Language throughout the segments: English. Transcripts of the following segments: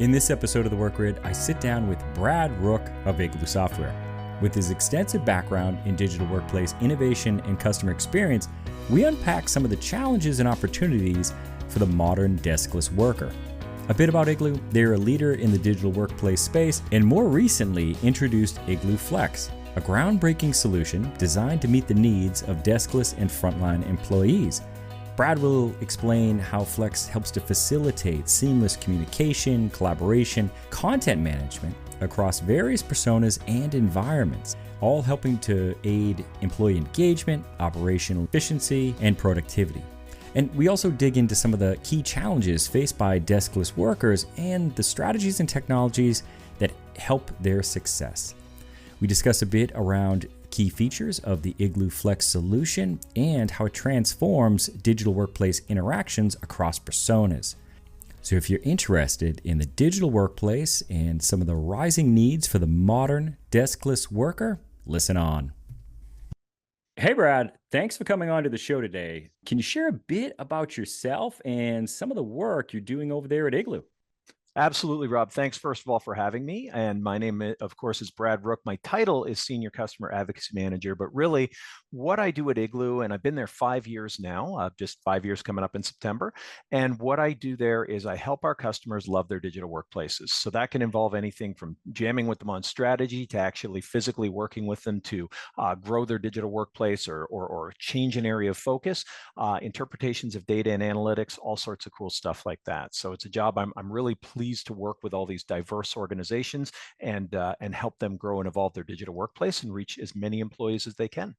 In this episode of the Workgrid, I sit down with Brad Rooke of Igloo Software. With his extensive background in digital workplace innovation and customer experience, we unpack some of the challenges and opportunities for the modern deskless worker. A bit about Igloo: they're a leader in the digital workplace space and more recently introduced Igloo FLEX, a groundbreaking solution designed to meet the needs of deskless and frontline employees. Brad will explain how Flex helps to facilitate seamless communication, collaboration, content management across various personas and environments, all helping to aid employee engagement, operational efficiency, and productivity. And we also dig into some of the key challenges faced by deskless workers and the strategies and technologies that help their success. We discuss a bit around key features of the Igloo FLEX solution and how it transforms digital workplace interactions across personas. So if you're interested in the digital workplace and some of the rising needs for the modern deskless worker, listen on. Hey, Brad, thanks for coming on to the show today. Can you share a bit about yourself and some of the work you're doing over there at Igloo? Absolutely, Rob. Thanks, first of all, for having me. And my name, of course, is Brad Rooke. My title is Senior Customer Advocacy Manager, but really what I do at Igloo, and I've been there 5 years now, just 5 years coming up in September. And what I do there is I help our customers love their digital workplaces. So that can involve anything from jamming with them on strategy to actually physically working with them to grow their digital workplace or change an area of focus, interpretations of data and analytics, all sorts of cool stuff like that. So it's a job I'm really pleased to work with all these diverse organizations and help them grow and evolve their digital workplace and reach as many employees as they can.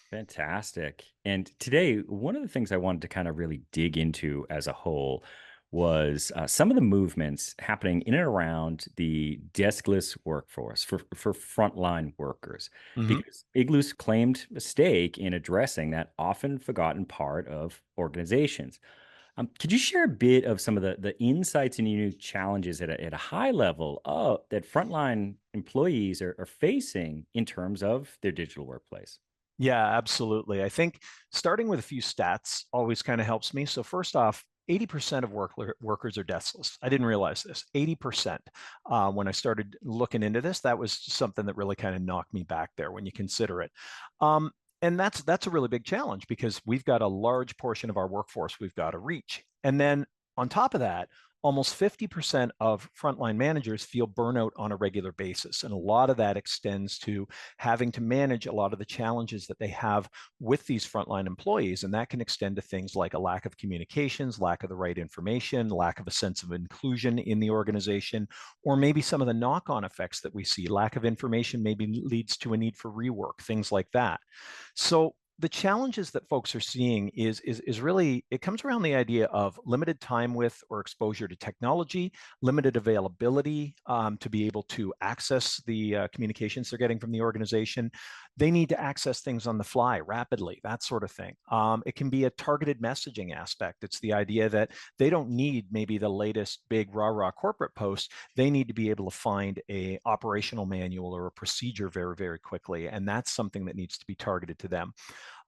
Fantastic. And today, one of the things I wanted to kind of really dig into as a whole was some of the movements happening in and around the deskless workforce for frontline workers, Mhm. because Igloo's claimed a stake in addressing that often forgotten part of organizations. Could you share a bit of some of the insights and unique challenges at a high level that frontline employees are facing in terms of their digital workplace? Yeah, absolutely. I think starting with a few stats always kind of helps me. So first off, 80% of workers are deskless. I didn't realize this. 80%. When I started looking into this, that was something that really kind of knocked me back there when you consider it. Um, and that's a really big challenge because we've got a large portion of our workforce we've got to reach. And then on top of that, almost 50% of frontline managers feel burnout on a regular basis. And a lot of that extends to having to manage a lot of the challenges that they have with these frontline employees. And that can extend to things like a lack of communications, lack of the right information, lack of a sense of inclusion in the organization, or maybe some of the knock-on effects that we see. Lack of information maybe leads to a need for rework, things like that. So the challenges that folks are seeing is really, it comes around the idea of limited time with or exposure to technology, limited availability to be able to access the communications they're getting from the organization. They need to access things on the fly rapidly, that sort of thing. It can be a targeted messaging aspect. It's the idea that they don't need maybe the latest big rah-rah corporate post. They need to be able to find a operational manual or a procedure very, very quickly. And that's something that needs to be targeted to them.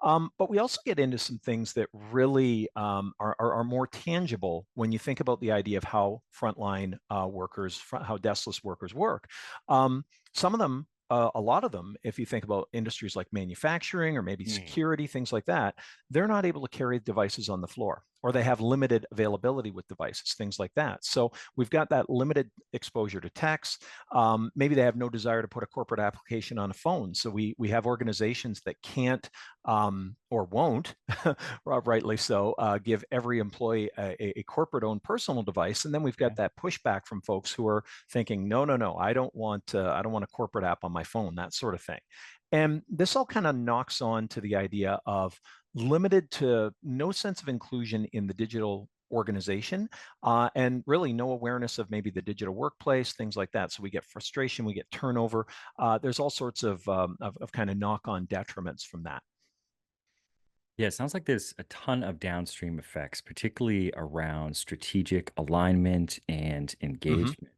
But we also get into some things that really are more tangible when you think about the idea of how frontline workers, how deskless workers work. Some of them, a lot of them, if you think about industries like manufacturing or maybe Mm. security, things like that, they're not able to carry devices on the floor, or they have limited availability with devices, things like that. So we've got that limited exposure to text. Maybe they have no desire to put a corporate application on a phone. So we have organizations that can't or won't, rightly so, give every employee a corporate-owned personal device. And then we've got Okay. that pushback from folks who are thinking, no, no, no, I don't want a corporate app on my phone, that sort of thing. And this all kind of knocks on to the idea of limited to no sense of inclusion in the digital organization, and really no awareness of maybe the digital workplace, things like that. So we get frustration, we get turnover. There's all sorts of kind of knock-on detriments from that. Yeah, it sounds like there's a ton of downstream effects, particularly around strategic alignment and Mhm. engagement.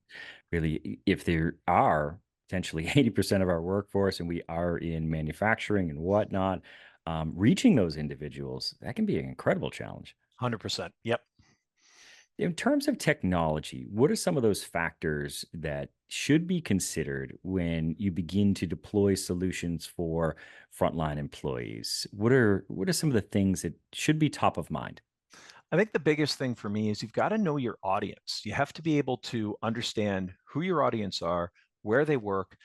Really, if there are potentially 80% of our workforce and we are in manufacturing and whatnot, reaching those individuals, that can be an incredible challenge. 100%. Yep. In terms of technology, what are some of those factors that should be considered when you begin to deploy solutions for frontline employees? What are some of the things that should be top of mind? I think the biggest thing for me is you've got to know your audience. You have to be able to understand who your audience are, where they work,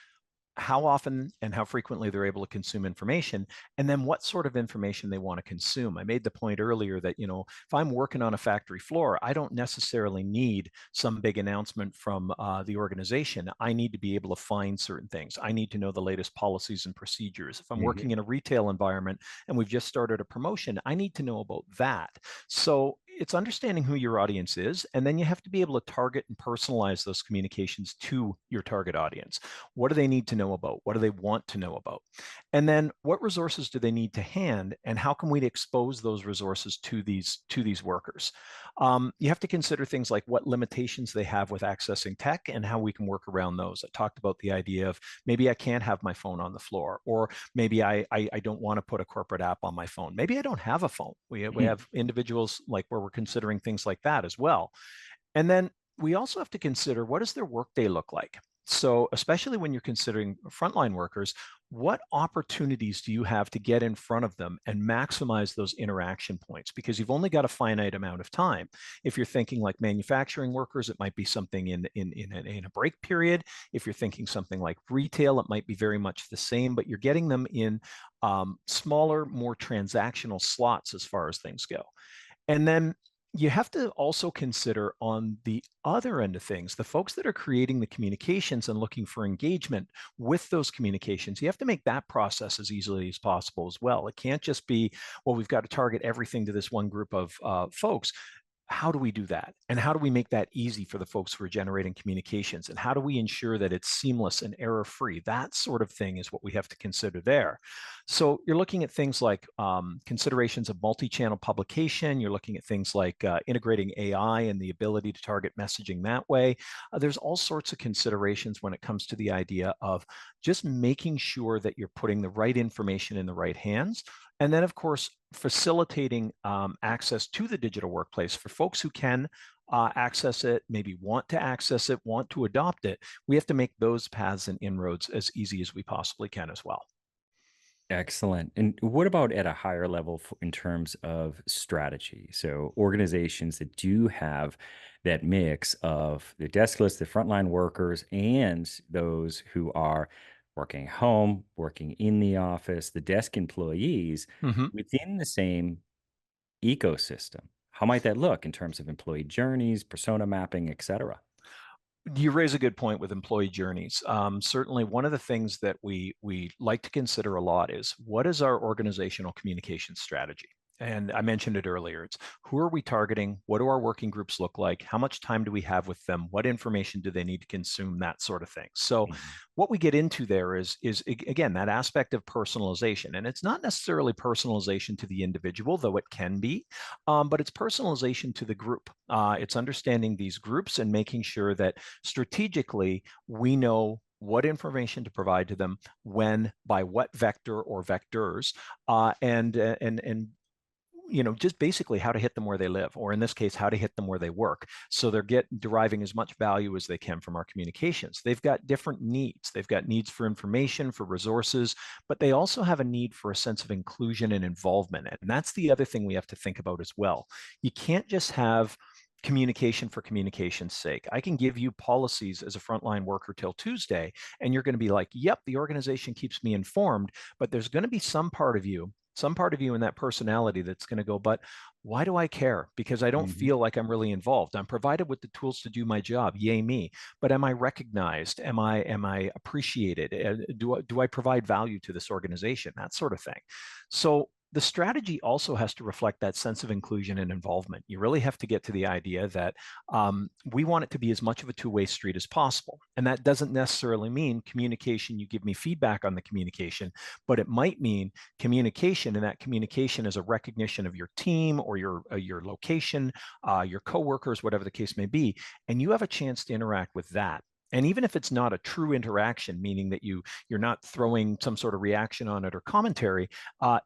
how often and how frequently they're able to consume information, and then what sort of information they want to consume. I made the point earlier that, if I'm working on a factory floor, I don't necessarily need some big announcement from the organization. I need to be able to find certain things. I need to know the latest policies and procedures. If I'm working Mhm. in a retail environment and we've just started a promotion, I need to know about that. So it's understanding who your audience is, and then you have to be able to target and personalize those communications to your target audience. What do they need to know about? What do they want to know about? And then what resources do they need to hand, and how can we expose those resources to these workers? You have to consider things like what limitations they have with accessing tech and how we can work around those. I talked about the idea of maybe I can't have my phone on the floor, or maybe I don't want to put a corporate app on my phone. Maybe I don't have a phone. We Mhm. have individuals like where we're considering things like that as well. And then we also have to consider, what does their workday look like? So, especially when you're considering frontline workers, what opportunities do you have to get in front of them and maximize those interaction points? Because you've only got a finite amount of time. If you're thinking like manufacturing workers, it might be something in a break period. If you're thinking something like retail, it might be very much the same, but you're getting them in smaller, more transactional slots as far as things go. And then you have to also consider, on the other end of things, the folks that are creating the communications and looking for engagement with those communications. You have to make that process as easily as possible as well. It can't just be, well, we've got to target everything to this one group of folks. How do we do that? And how do we make that easy for the folks who are generating communications? And how do we ensure that it's seamless and error free? That sort of thing is what we have to consider there. So you're looking at things like considerations of multi-channel publication. You're looking at things like integrating AI and the ability to target messaging that way. There's all sorts of considerations when it comes to the idea of just making sure that you're putting the right information in the right hands. And then, of course, facilitating access to the digital workplace for folks who can access it, maybe want to access it, want to adopt it. We have to make those paths and inroads as easy as we possibly can as well. Excellent. And what about at a higher level in terms of strategy? So organizations that do have that mix of the deskless, the frontline workers, and those who are working at home, working in the office, the desk employees Mhm. within the same ecosystem. How might that look in terms of employee journeys, persona mapping, et cetera? You raise a good point with employee journeys. Certainly, one of the things that we like to consider a lot is, what is our organizational communication strategy? And I mentioned it earlier. It's, who are we targeting? What do our working groups look like? How much time do we have with them? What information do they need to consume? That sort of thing. So, Mhm. what we get into there is again that aspect of personalization, and it's not necessarily personalization to the individual, though it can be, but it's personalization to the group. It's understanding these groups and making sure that strategically we know what information to provide to them, when, by what vector or vectors, and just basically how to hit them where they live, or in this case, how to hit them where they work. So they're deriving as much value as they can from our communications. They've got different needs. They've got needs for information, for resources, but they also have a need for a sense of inclusion and involvement. And that's the other thing we have to think about as well. You can't just have communication for communication's sake. I can give you policies as a frontline worker till Tuesday, and you're going to be like, yep, the organization keeps me informed, but there's going to be some part of you in that personality that's going to go, but why do I care? Because I don't Mhm. feel like I'm really involved. I'm provided with the tools to do my job. Yay me. But am I recognized? Am I appreciated? Do I provide value to this organization? That sort of thing. So the strategy also has to reflect that sense of inclusion and involvement. You really have to get to the idea that we want it to be as much of a two-way street as possible. And that doesn't necessarily mean communication, you give me feedback on the communication, but it might mean communication, and that communication is a recognition of your team or your location, your coworkers, whatever the case may be, and you have a chance to interact with that. And even if it's not a true interaction, meaning that you're not throwing some sort of reaction on it or commentary,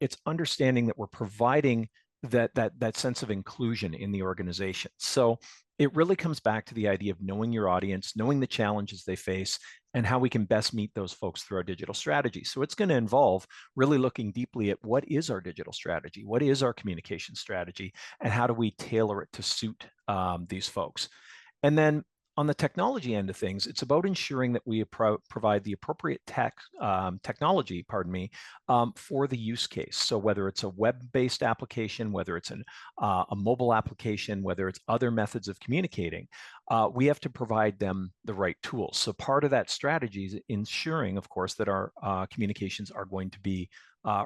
it's understanding that we're providing that sense of inclusion in the organization. So it really comes back to the idea of knowing your audience, knowing the challenges they face, and how we can best meet those folks through our digital strategy. So it's going to involve really looking deeply at what is our digital strategy, what is our communication strategy, and how do we tailor it to suit these folks. And then on the technology end of things, it's about ensuring that we provide the appropriate technology, for the use case. So whether it's a web-based application, whether it's a mobile application, whether it's other methods of communicating, we have to provide them the right tools. So part of that strategy is ensuring, of course, that our communications are going to be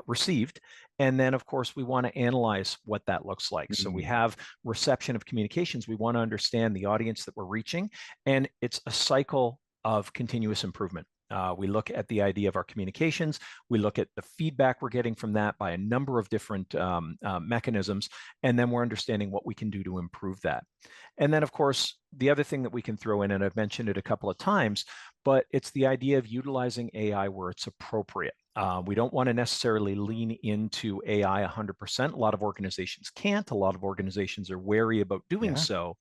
received. And then, of course, we want to analyze what that looks like. So we have reception of communications. We want to understand the audience that we're reaching. And it's a cycle of continuous improvement. We look at the idea of our communications. We look at the feedback we're getting from that by a number of different mechanisms. And then we're understanding what we can do to improve that. And then, of course, the other thing that we can throw in, and I've mentioned it a couple of times, but it's the idea of utilizing AI where it's appropriate. We don't want to necessarily lean into AI 100%. A lot of organizations can't. A lot of organizations are wary about doing so.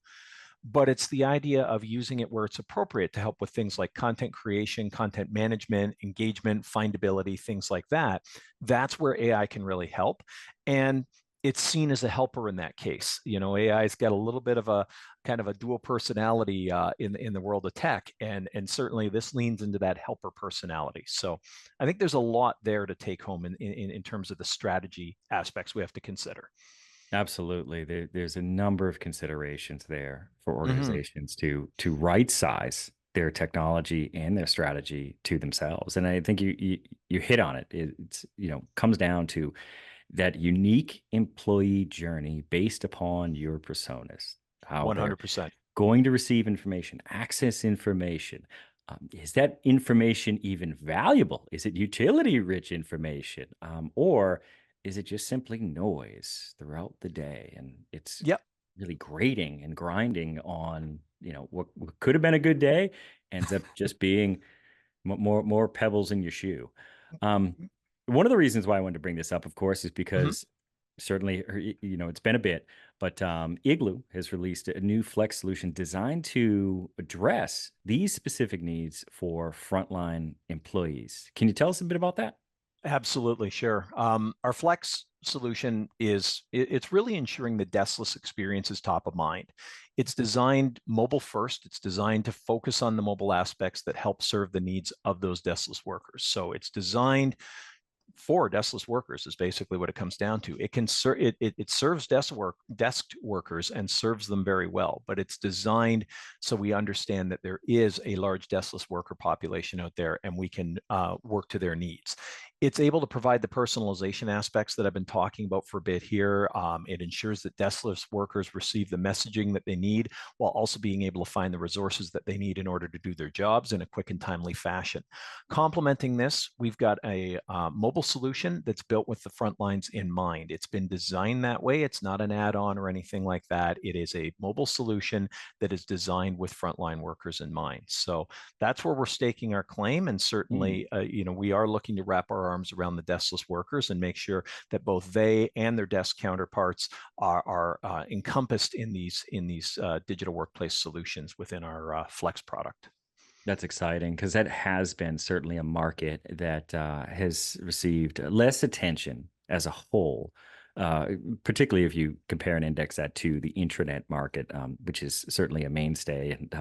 But it's the idea of using it where it's appropriate to help with things like content creation, content management, engagement, findability, things like that. That's where AI can really help. And it's seen as a helper in that case. AI's got a little bit of a kind of a dual personality in the world of tech, and certainly this leans into that helper personality. So I think there's a lot there to take home in terms of the strategy aspects we have to consider. Absolutely. There's a number of considerations there for organizations to right size their technology and their strategy to themselves. And I think you hit on it. It's comes down to that unique employee journey based upon your personas, how they're 100%. going to receive information, access information. Is that information even valuable? Is it utility rich information? Or is it just simply noise throughout the day? And it's Yep. really grating and grinding on, what could have been a good day ends up just being more pebbles in your shoe. One of the reasons why I wanted to bring this up, of course, is Mhm. because certainly, it's been a bit, but Igloo has released a new Flex solution designed to address these specific needs for frontline employees. Can you tell us a bit about that? Absolutely, sure. Our Flex solution it's really ensuring the deskless experience is top of mind. It's designed mobile first. It's designed to focus on the mobile aspects that help serve the needs of those deskless workers. So it's designed for deskless workers is basically what it comes down to. It serves desk workers and serves them very well, but it's designed so we understand that there is a large deskless worker population out there, and we can work to their needs. It's able to provide the personalization aspects that I've been talking about for a bit here. It ensures that deskless workers receive the messaging that they need, while also being able to find the resources that they need in order to do their jobs in a quick and timely fashion. Complementing this, we've got a mobile solution that's built with the front lines in mind. It's been designed that way. It's not an add-on or anything like that. It is a mobile solution that is designed with frontline workers in mind. So that's where we're staking our claim. And certainly, we are looking to wrap our arms around the deskless workers and make sure that both they and their desk counterparts are encompassed in these digital workplace solutions within our Flex product. That's exciting because that has been certainly a market that has received less attention as a whole, uh, particularly if you compare and index that to the intranet market, which is certainly a mainstay and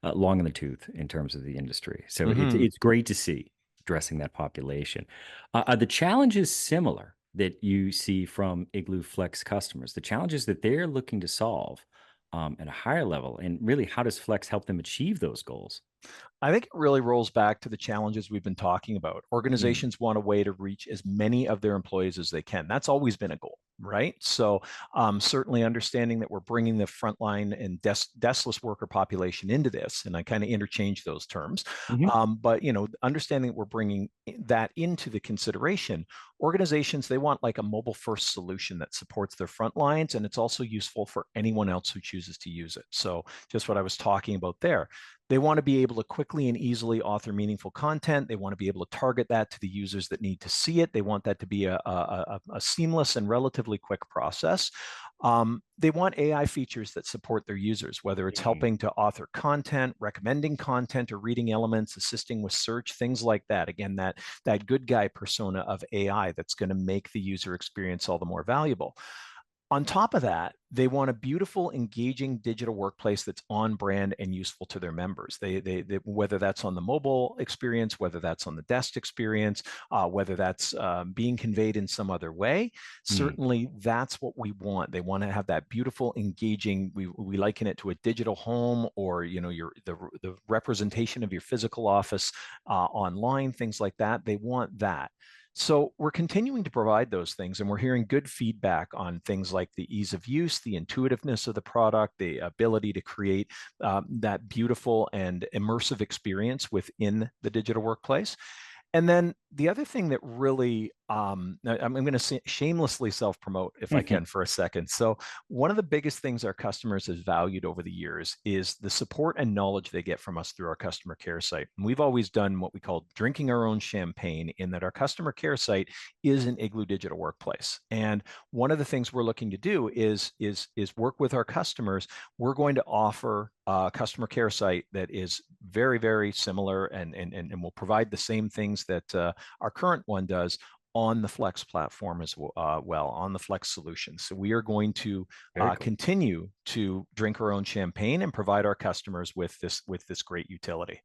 long in the tooth in terms of the industry. So Mm-hmm. it's great to see addressing that population. Are the challenges similar that you see from Igloo Flex customers, the challenges that they're looking to solve at a higher level? And really, how does Flex help them achieve those goals? I think it really rolls back to the challenges we've been talking about. Mm. Organizations want a way to reach as many of their employees as they can. That's always been a goal, right? So certainly understanding that we're bringing the frontline and deskless worker population into this, and I kind of interchange those terms. Hmm. But understanding that we're bringing that into the consideration, Organizations, they want like a mobile first solution that supports their front lines, and it's also useful for anyone else who chooses to use it. So just what I was talking about there. They want to be able to quickly and easily author meaningful content. They want to be able to target that to the users that need to see it. They want that to be a seamless and relatively quick process. They want AI features that support their users, whether it's Mhm. helping to author content, recommending content, or reading elements, assisting with search, things like that. Again, that good guy persona of AI that's going to make the user experience all the more valuable. On top of that, they want a beautiful, engaging digital workplace that's on brand and useful to their members. They whether that's on the mobile experience, whether that's on the desk experience, whether that's being conveyed in some other way. Mm. Certainly, that's what we want. They want to have that beautiful, engaging. We liken it to a digital home, or the representation of your physical office online, things like that. They want that. So we're continuing to provide those things, and we're hearing good feedback on things like the ease of use, the intuitiveness of the product, the ability to create that beautiful and immersive experience within the digital workplace. And then the other thing that really, I'm going to shamelessly self-promote if I can for a second. So one of the biggest things our customers has valued over the years is the support and knowledge they get from us through our customer care site. And we've always done what we call drinking our own champagne, in that our customer care site is an Igloo digital workplace. And one of the things we're looking to do is work with our customers. We're going to offer a customer care site that is very, very similar, and will provide the same things that our current one does on the Flex platform as well, on the Flex solution. So we are going to Very cool. continue to drink our own champagne and provide our customers with this great utility.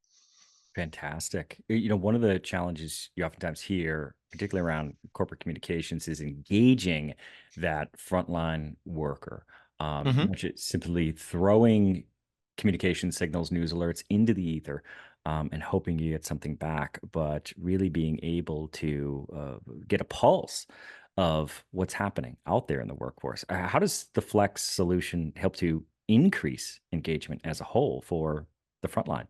Fantastic. One of the challenges you oftentimes hear, particularly around corporate communications, is engaging that frontline worker. Mhm. Not just simply throwing communication signals, news alerts into the ether, and hoping you get something back, but really being able to get a pulse of what's happening out there in the workforce. How does the Flex solution help to increase engagement as a whole for the frontline?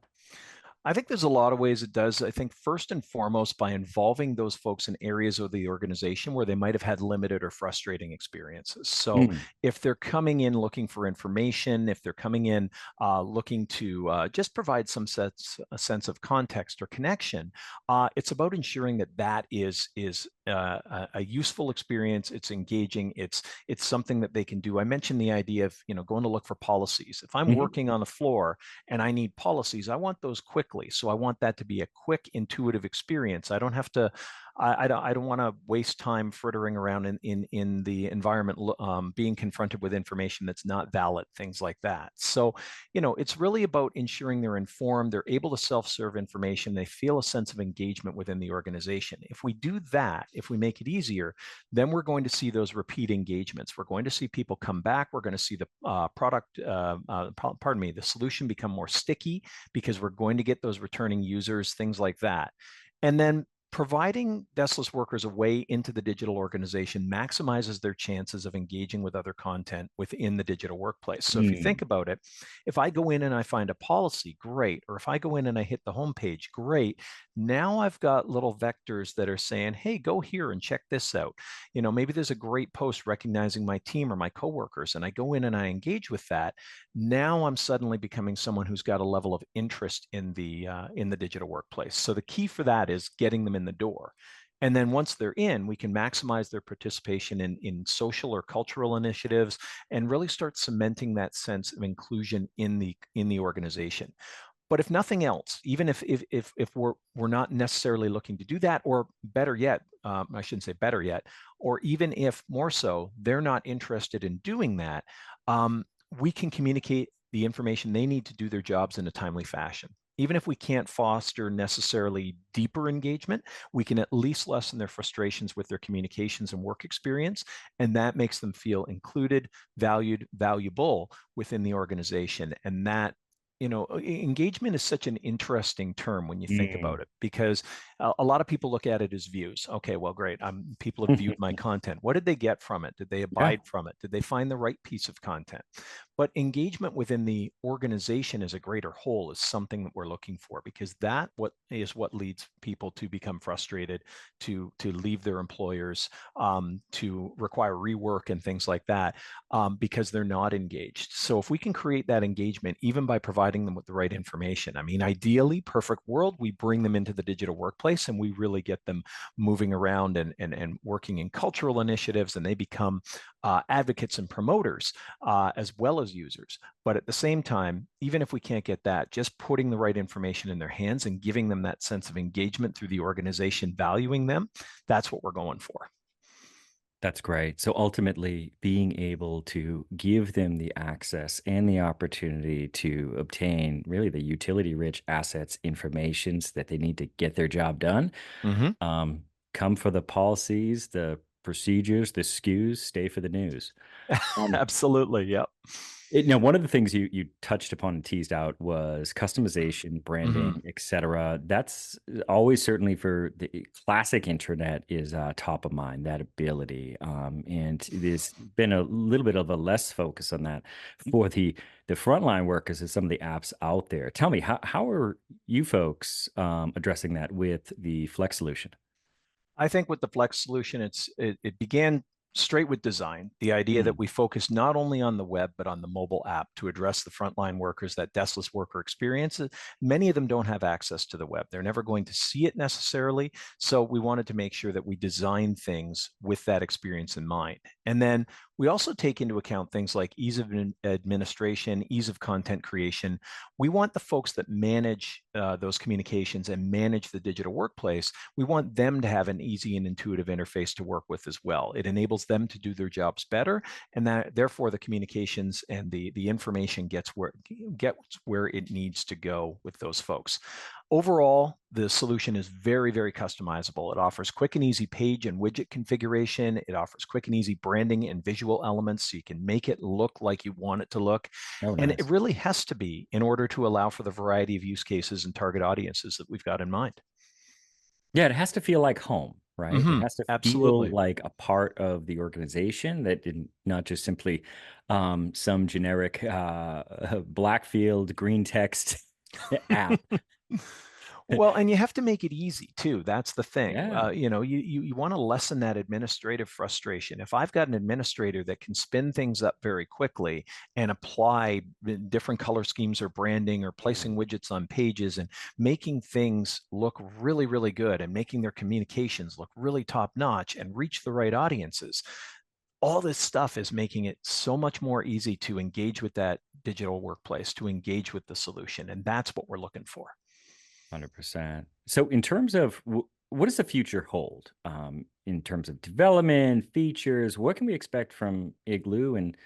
I think there's a lot of ways it does. I think first and foremost by involving those folks in areas of the organization where they might have had limited or frustrating experiences. So Mm. if they're coming in looking for information, if they're coming in looking to just provide a sense of context or connection, it's about ensuring that that is a useful experience. It's engaging. It's something that they can do. I mentioned the idea of going to look for policies. If I'm Mhm. working on the floor and I need policies, I want those quickly. So I want that to be a quick, intuitive experience. I don't have to, I don't want to waste time frittering around in the environment, being confronted with information that's not valid, things like that. So, it's really about ensuring they're informed, they're able to self-serve information, they feel a sense of engagement within the organization. If we do that, if we make it easier, then we're going to see those repeat engagements. We're going to see people come back. We're going to see the the solution become more sticky, because we're going to get those returning users, things like that. And then providing deskless workers a way into the digital organization maximizes their chances of engaging with other content within the digital workplace. So if you think Mm. about it, if I go in and I find a policy, great. Or if I go in and I hit the homepage, great. Now I've got little vectors that are saying, hey, go here and check this out. Maybe there's a great post recognizing my team or my coworkers, and I go in and I engage with that. Now I'm suddenly becoming someone who's got a level of interest in the digital workplace. So the key for that is getting them in the door. And then once they're in, we can maximize their participation in social or cultural initiatives, and really start cementing that sense of inclusion in the organization. But if nothing else, even if we're not necessarily looking to do that, or better yet, I shouldn't say better yet, or even if more so, they're not interested in doing that, um, we can communicate the information they need to do their jobs in a timely fashion. Even if we can't foster necessarily deeper engagement, we can at least lessen their frustrations with their communications and work experience. And that makes them feel included, valued, valuable within the organization. And that engagement is such an interesting term when you think about Mm. it, because a lot of people look at it as views. Okay, well, great. People have viewed my content. What did they get from it? Did they Yeah, abide from it? Did they find the right piece of content? But engagement within the organization as a greater whole is something that we're looking for, because what leads people to become frustrated, to leave their employers, to require rework and things like that, because they're not engaged. So if we can create that engagement, even by providing them with the right information, I mean, ideally, perfect world, we bring them into the digital workplace and we really get them moving around and working in cultural initiatives, and they become advocates and promoters, as well as users. But at the same time, even if we can't get that, just putting the right information in their hands and giving them that sense of engagement through the organization, valuing them, that's what we're going for. that's great. So ultimately, being able to give them the access and the opportunity to obtain really the utility-rich assets, informations that they need to get their job done, Mm-hmm. um, come for the policies, the procedures, the SKUs, stay for the news. Um, Absolutely. Yep. Now, one of the things you touched upon and teased out was customization, Mm-hmm. branding, et cetera. That's always certainly for the classic internet is top of mind, that ability. And there's been a little bit of a less focus on that for the frontline workers and some of the apps out there. Tell me, how are you folks addressing that with the Flex solution? I think with the Flex solution, it began straight with design. The idea that Mm, we focus not only on the web, but on the mobile app to address the frontline workers, that deskless worker experience. Many of them don't have access to the web. They're never going to see it necessarily. So we wanted to make sure that we design things with that experience in mind. And then we also take into account things like ease of administration, ease of content creation. We want the folks that manage those communications and manage the digital workplace, we want them to have an easy and intuitive interface to work with as well. It enables them to do their jobs better, and that therefore the communications and the information gets where it needs to go with those folks. Overall, the solution is very, very customizable. It offers quick and easy page and widget configuration. It offers quick and easy branding and visual elements so you can make it look like you want it to look. oh, And it nice. really has to be in order to allow for the variety of use cases and target audiences that we've got in mind. Yeah, it has to feel like home, right? It Mm-hmm. has to feel Absolutely. like a part of the organization that didn't not just simply some generic black field green text app. Well, and you have to make it easy too. That's the thing. Yeah, You want to lessen that administrative frustration. If I've got an administrator that can spin things up very quickly and apply different color schemes or branding or placing widgets on pages and making things look really, really good and making their communications look really top notch and reach the right audiences, all this stuff is making it so much more easy to engage with that digital workplace, to engage with the solution. And that's what we're looking for. 100%. So, in terms of what does the future hold in terms of development, features? What can we expect from Igloo and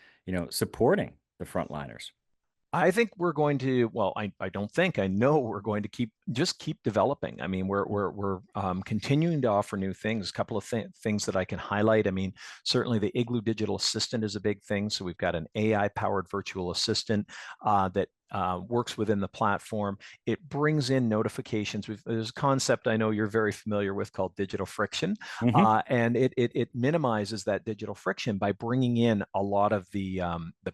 supporting the frontliners? I think we're going to, well, I don't think, I know we're going to keep developing. I mean, we're continuing to offer new things. A couple of things that I can highlight. I mean, certainly the Igloo Digital Assistant is a big thing. So we've got an AI-powered virtual assistant that works within the platform. It brings in notifications. There's a concept I know you're very familiar with called digital friction, Hmm. and it minimizes that digital friction by bringing in a lot of the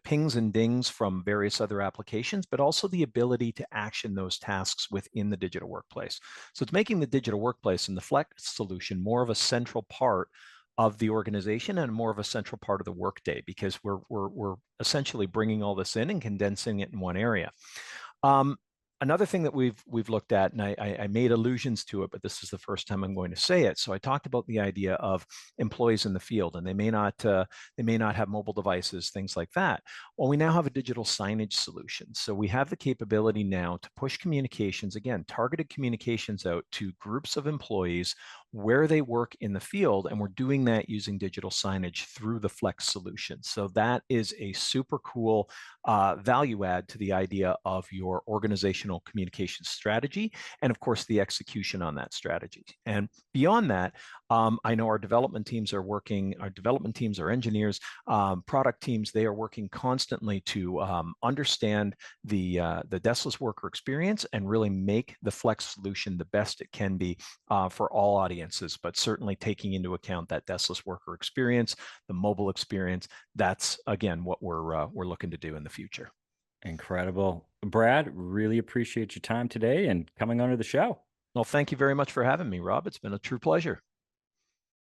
pings and dings from various other applications, but also the ability to action those tasks within the digital workplace. So it's making the digital workplace and the Flex solution more of a central part of the organization and more of a central part of the workday, because we're essentially bringing all this in and condensing it in one area. Um, Another thing that we've looked at, and I made allusions to it, but this is the first time I'm going to say it. So I talked about the idea of employees in the field, and they may not have mobile devices, things like that. Well, we now have a digital signage solution. So we have the capability now to push communications, again, targeted communications out to groups of employees where they work in the field. And we're doing that using digital signage through the Flex solution. So that is a super cool value add to the idea of your organizational communication strategy, and of course the execution on that strategy. And beyond that, I know our development teams are working, our development teams, our engineers, product teams, they are working constantly to understand the deskless worker experience and really make the Flex solution the best it can be for all audiences, but certainly taking into account that deskless worker experience, the mobile experience. That's again what we're looking to do in the future. Incredible. Brad, really appreciate your time today and coming onto the show. Well, thank you very much for having me, Rob. It's been a true pleasure.